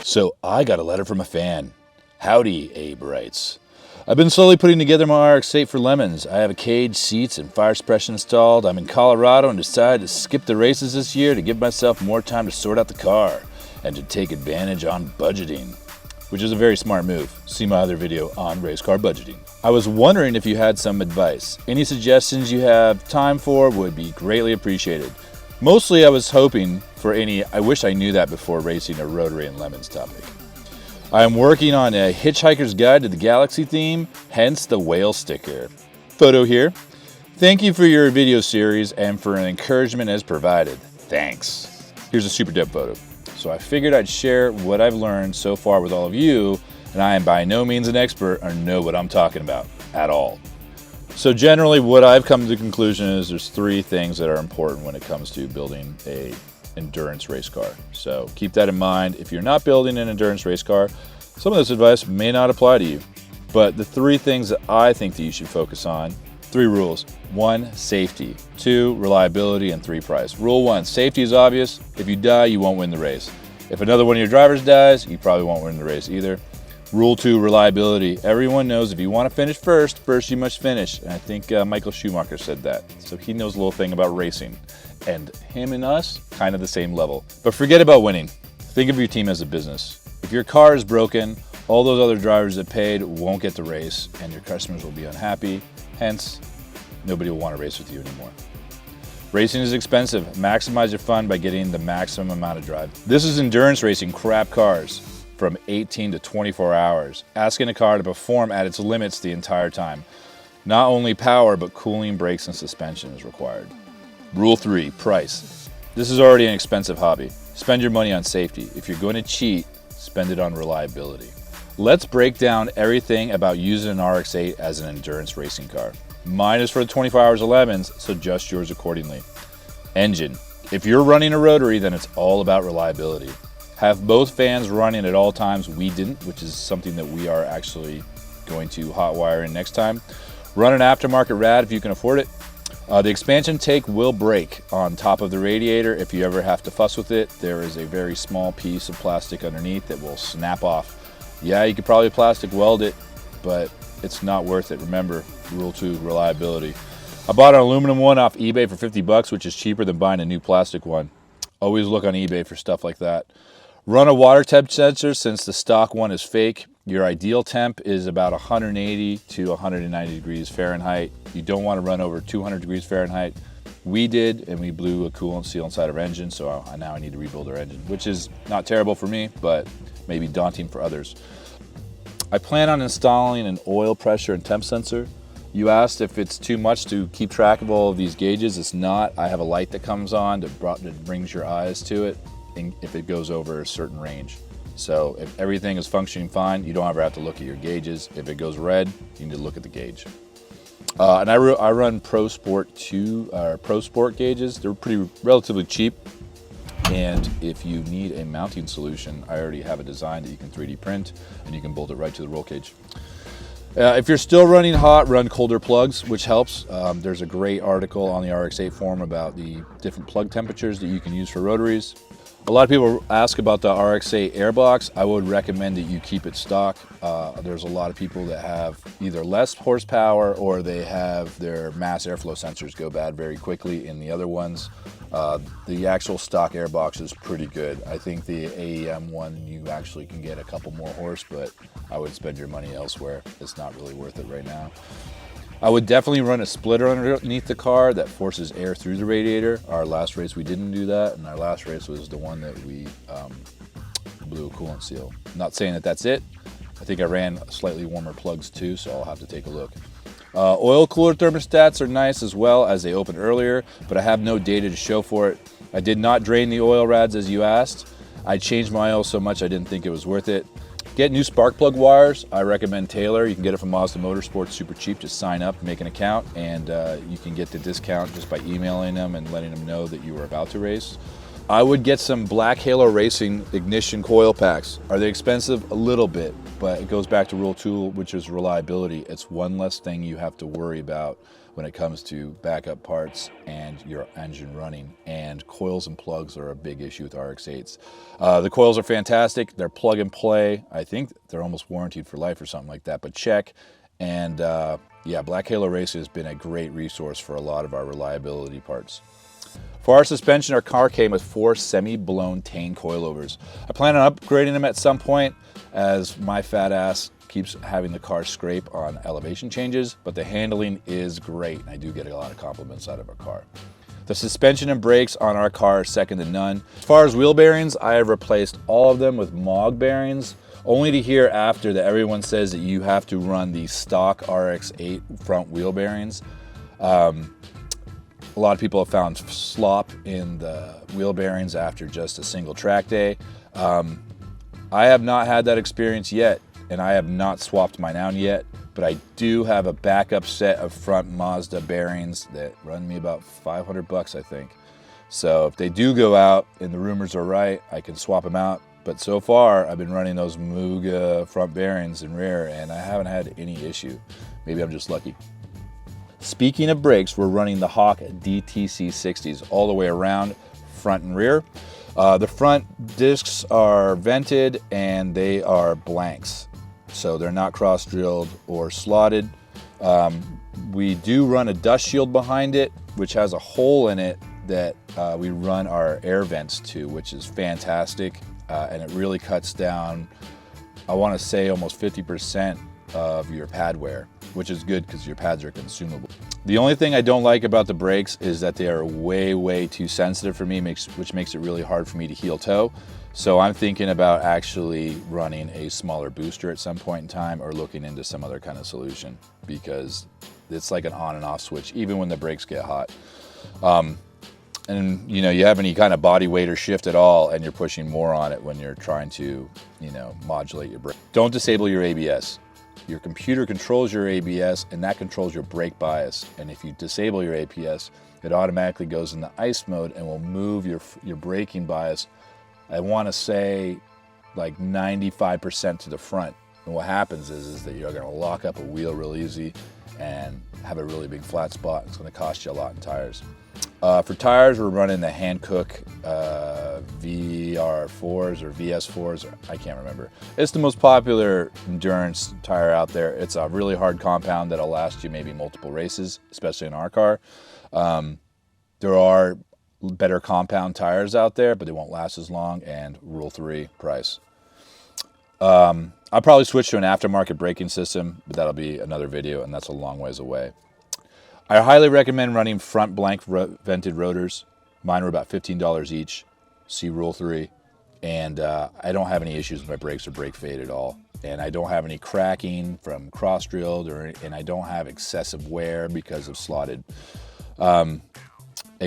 So I got a letter from a fan. Howdy, Abe writes. I've been slowly putting together my RX8 for Lemons. I have a cage, seats, and fire suppression installed. I'm in Colorado and decided to skip the races this year to give myself more time to sort out the car and to take advantage on budgeting, which is a very smart move. See my other video on race car budgeting. I was wondering if you had some advice. Any suggestions you have time for would be greatly appreciated. Mostly I was hoping for any I wish I knew that before racing a Rotary and Lemons topic. I am working on a Hitchhiker's Guide to the Galaxy theme, hence the whale sticker. Photo here. Thank you for your video series and for an encouragement as provided. Thanks. Here's a super dope photo. So I figured I'd share what I've learned so far with all of you, and I am by no means an expert or know what I'm talking about at all. So generally what I've come to the conclusion is there's three things that are important when it comes to building a endurance race car. So keep that in mind. If you're not building an endurance race car, some of this advice may not apply to you. But the three things that I think that you should focus on, three rules. 1, safety. 2, reliability. And 3, price. Rule 1, safety is obvious. If you die, you won't win the race. If another one of your drivers dies, you probably won't win the race either. Rule 2, reliability. Everyone knows if you want to finish first you must finish. And I think Michael Schumacher said that. So he knows a little thing about racing. And him and us, kind of the same level. But forget about winning. Think of your team as a business. If your car is broken, all those other drivers that paid won't get the race and your customers will be unhappy. Hence, nobody will want to race with you anymore. Racing is expensive. Maximize your fun by getting the maximum amount of drive. This is endurance racing crap cars. From 18 to 24 hours, asking a car to perform at its limits the entire time. Not only power, but cooling, brakes, and suspension is required. Rule 3, price. This is already an expensive hobby. Spend your money on safety. If you're going to cheat, spend it on reliability. Let's break down everything about using an RX8 as an endurance racing car. Mine is for the 24 hours of Lemons, so adjust yours accordingly. Engine. If you're running a Rotary, then it's all about reliability. Have both fans running at all times. We didn't, which is something that we are actually going to hotwire in next time. Run an aftermarket rad if you can afford it. The expansion tank will break on top of the radiator if you ever have to fuss with it. There is a very small piece of plastic underneath that will snap off. Yeah, you could probably plastic weld it, but it's not worth it. Remember, rule 2, reliability. I bought an aluminum one off eBay for 50 bucks, which is cheaper than buying a new plastic one. Always look on eBay for stuff like that. Run a water temp sensor since the stock one is fake. Your ideal temp is about 180 to 190 degrees Fahrenheit. You don't want to run over 200 degrees Fahrenheit. We did, and we blew a coolant seal inside our engine, so now I need to rebuild our engine, which is not terrible for me, but maybe daunting for others. I plan on installing an oil pressure and temp sensor. You asked if it's too much to keep track of all of these gauges. It's not. I have a light that comes on that brings your eyes to it if it goes over a certain range. So if everything is functioning fine, you don't ever have to look at your gauges. If it goes red, you need to look at the gauge. And I run Pro Sport gauges. They're relatively cheap. And if you need a mounting solution, I already have a design that you can 3D print and you can bolt it right to the roll cage. If you're still running hot, run colder plugs, which helps. There's a great article on the RX8 forum about the different plug temperatures that you can use for rotaries. A lot of people ask about the RX8 airbox. I would recommend that you keep it stock. There's a lot of people that have either less horsepower or they have their mass airflow sensors go bad very quickly in the other ones. The actual stock airbox is pretty good. I think the AEM one, you actually can get a couple more horse, but I would spend your money elsewhere. It's not really worth it right now. I would definitely run a splitter underneath the car that forces air through the radiator. Our last race we didn't do that, and our last race was the one that we blew a coolant seal. I'm not saying that that's it. I think I ran slightly warmer plugs too, so I'll have to take a look. Oil cooler thermostats are nice as well, as they opened earlier, but I have no data to show for it. I did not drain the oil rads as you asked. I changed my oil so much I didn't think it was worth it. Get new spark plug wires. I recommend Taylor. You can get it from Mazda Motorsports, super cheap. Just sign up, make an account, and you can get the discount just by emailing them and letting them know that you were about to race. I would get some Black Halo Racing ignition coil packs. Are they expensive? A little bit, but it goes back to rule 2, which is reliability. It's one less thing you have to worry about when it comes to backup parts and your engine running. And coils and plugs are a big issue with RX8s. The coils are fantastic. They're plug and play. I think they're almost warranted for life or something like that, but check. And yeah, Black Halo Racing has been a great resource for a lot of our reliability parts. For our suspension, our car came with 4 semi-blown Tane coilovers. I plan on upgrading them at some point, as my fat ass keeps having the car scrape on elevation changes, but the handling is great. I do get a lot of compliments out of our car. The suspension and brakes on our car are second to none. As far as wheel bearings, I have replaced all of them with MOG bearings, only to hear after that everyone says that you have to run the stock RX8 front wheel bearings. A lot of people have found slop in the wheel bearings after just a single track day. I have not had that experience yet, and I have not swapped mine out yet, but I do have a backup set of front Mazda bearings that run me about 500 bucks, I think. So if they do go out and the rumors are right, I can swap them out. But so far, I've been running those Muga front bearings and rear, and I haven't had any issue. Maybe I'm just lucky. Speaking of brakes, we're running the Hawk DTC 60s all the way around, front and rear. The front discs are vented and they are blanks, so they're not cross-drilled or slotted. We do run a dust shield behind it, which has a hole in it that we run our air vents to, which is fantastic, and it really cuts down, I want to say, almost 50% of your pad wear, which is good because your pads are consumable. The only thing I don't like about the brakes is that they are way too sensitive for me, which makes it really hard for me to heel toe. So I'm thinking about actually running a smaller booster at some point in time, or looking into some other kind of solution, because it's like an on and off switch even when the brakes get hot. And you know, you have any kind of body weight or shift at all and you're pushing more on it when you're trying to, you know, modulate your brake. Don't disable your ABS. Your computer controls your ABS, and that controls your brake bias. And if you disable your ABS, it automatically goes into ice mode and will move your braking bias, I want to say, like 95% to the front. And what happens is that you're going to lock up a wheel real easy and have a really big flat spot. It's going to cost you a lot in tires. For tires, we're running the Hankook VR4s or VS4s, or I can't remember. It's the most popular endurance tire out there. It's a really hard compound that'll last you maybe multiple races, especially in our car. There are better compound tires out there, but they won't last as long, and rule 3, price. I'll probably switch to an aftermarket braking system, but that'll be another video, and that's a long ways away. I highly recommend running front blank vented rotors. Mine are about $15 each. See rule 3. And I don't have any issues with my brakes or brake fade at all. And I don't have any cracking from cross-drilled, and I don't have excessive wear because of slotted. And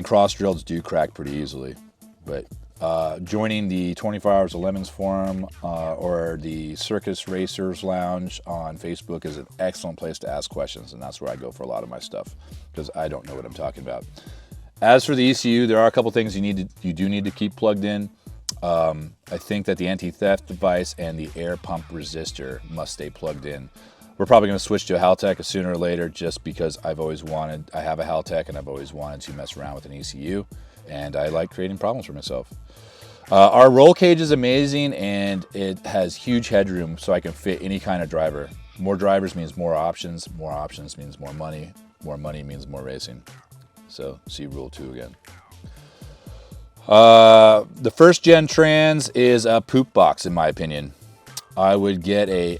cross-drills do crack pretty easily. But joining the 24 Hours of Lemons forum or the Circus Racers Lounge on Facebook is an excellent place to ask questions, and that's where I go for a lot of my stuff, because I don't know what I'm talking about. As for the ECU, there are a couple things you do need to keep plugged in. I think that the anti-theft device and the air pump resistor must stay plugged in. We're probably going to switch to a Haltech sooner or later, just because I have a Haltech and I've always wanted to mess around with an ECU, and I like creating problems for myself. Our roll cage is amazing, and it has huge headroom, so I can fit any kind of driver. More drivers means more options means more money means more racing. So see rule 2 again. The first gen trans is a poop box, in my opinion. I would get a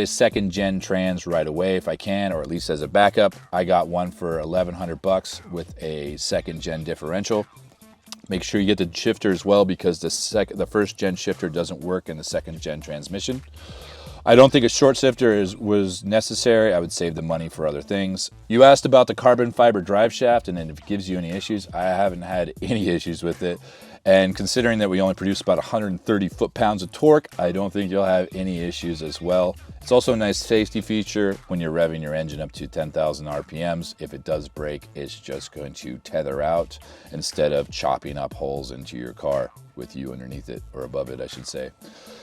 second gen trans right away if I can, or at least as a backup. I got one for 1,100 bucks with a second gen differential. Make sure you get the shifter as well, because the first gen shifter doesn't work in the second gen transmission. I don't think a short shifter was necessary. I would save the money for other things. You asked about the carbon fiber drive shaft and if it gives you any issues. I haven't had any issues with it. And considering that we only produce about 130 foot-pounds of torque, I don't think you'll have any issues as well. It's also a nice safety feature when you're revving your engine up to 10,000 RPMs. If it does break, it's just going to tether out instead of chopping up holes into your car with you underneath it, or above it, I should say.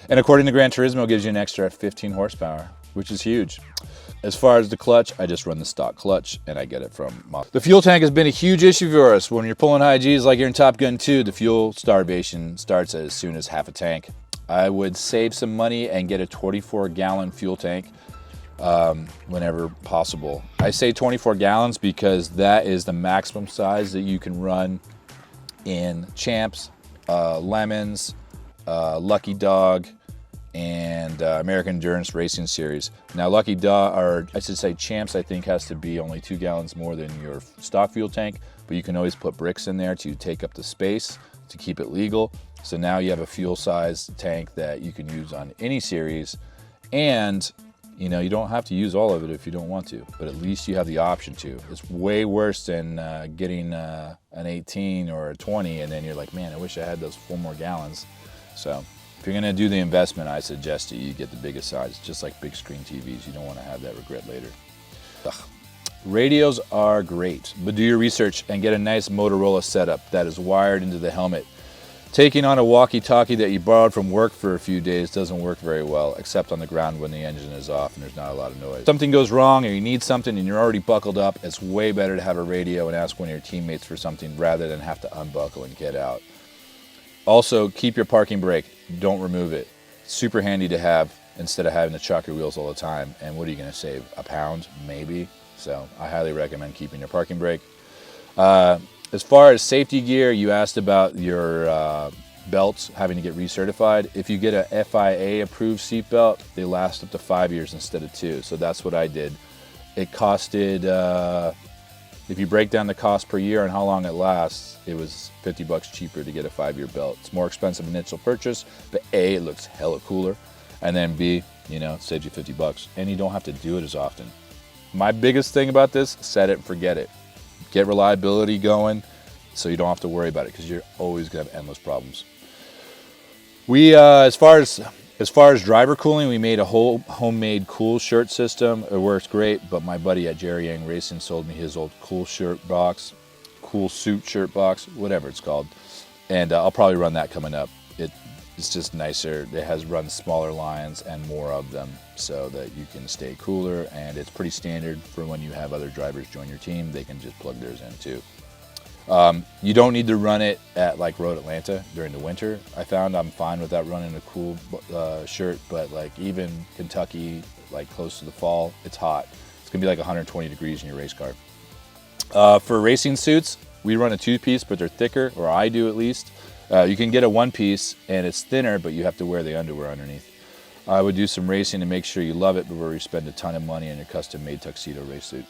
And according to Gran Turismo, it gives you an extra 15 horsepower, which is huge. As far as the clutch, I just run the stock clutch, and I get it from Mazda. The fuel tank has been a huge issue for us. When you're pulling high Gs like you're in Top Gun 2, the fuel starvation starts as soon as half a tank. I would save some money and get a 24-gallon fuel tank whenever possible. I say 24 gallons because that is the maximum size that you can run in Champs, Lemons, Lucky Dog, and American Endurance Racing Series. Now Lucky Dog, or I should say Champs, I think has to be only 2 gallons more than your stock fuel tank, but you can always put bricks in there to take up the space to keep it legal. So now you have a fuel size tank that you can use on any series, and you know, you don't have to use all of it if you don't want to, but at least you have the option to. It's way worse than getting an 18 or a 20 and then you're like, man, I wish I had those 4 more gallons. So if you're gonna do the investment, I suggest that you get the biggest size, just like big screen TVs. You don't wanna have that regret later. Ugh. Radios are great, but do your research and get a nice Motorola setup that is wired into the helmet. Taking on a walkie-talkie that you borrowed from work for a few days doesn't work very well, except on the ground when the engine is off and there's not a lot of noise. If something goes wrong or you need something and you're already buckled up, it's way better to have a radio and ask one of your teammates for something rather than have to unbuckle and get out. Also, keep your parking brake. Don't remove it. It's super handy to have instead of having to chuck your wheels all the time. And what are you going to save? A pound, maybe? So I highly recommend keeping your parking brake. As far as safety gear, you asked about your belts having to get recertified. If you get a FIA approved seat belt, they last up to 5 years instead of 2. So that's what I did. It costed, if you break down the cost per year and how long it lasts, it was $50 cheaper to get a 5-year belt. It's more expensive initial purchase, but A, it looks hella cooler. And then B, you know, it saves you $50 and you don't have to do it as often. My biggest thing about this, set it and forget it. Get reliability going so you don't have to worry about it because you're always gonna have endless problems. We, as far as driver cooling, we made a whole homemade cool shirt system. It works great, but my buddy at Jerry Yang Racing sold me his old cool shirt box, cool suit shirt box, whatever it's called. And I'll probably run that coming up. It's just nicer. It has run smaller lines and more of them so that you can stay cooler, and it's pretty standard for when you have other drivers join your team. They can just plug theirs in too. You don't need to run it at like Road Atlanta during the winter. I found I'm fine with that running a cool shirt, but like even Kentucky, like close to the fall, it's hot. It's gonna be like 120 degrees in your race car. For racing suits, we run a 2-piece, but they're thicker, or I do at least. You can get a 1-piece and it's thinner, but you have to wear the underwear underneath. I would do some racing to make sure you love it before you spend a ton of money on your custom-made tuxedo race suit.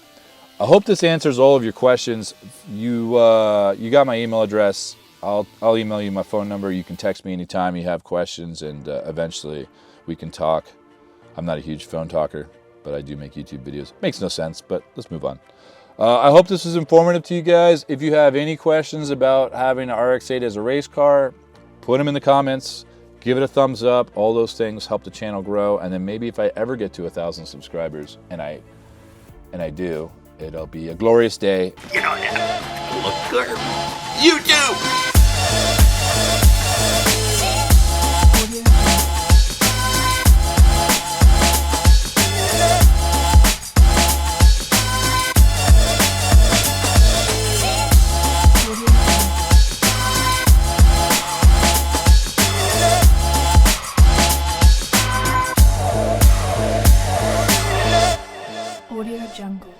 I hope this answers all of your questions. You got my email address. I'll email you my phone number. You can text me anytime you have questions, and eventually we can talk. I'm not a huge phone talker, but I do make YouTube videos. Makes no sense, but let's move on. I hope this was informative to you guys. If you have any questions about having an RX8 as a race car, put them in the comments. Give it a thumbs up. All those things help the channel grow. And then maybe if I ever get to 1,000 subscribers, and I do, it'll be a glorious day. You know that. Look good. You do. Audio Jungle.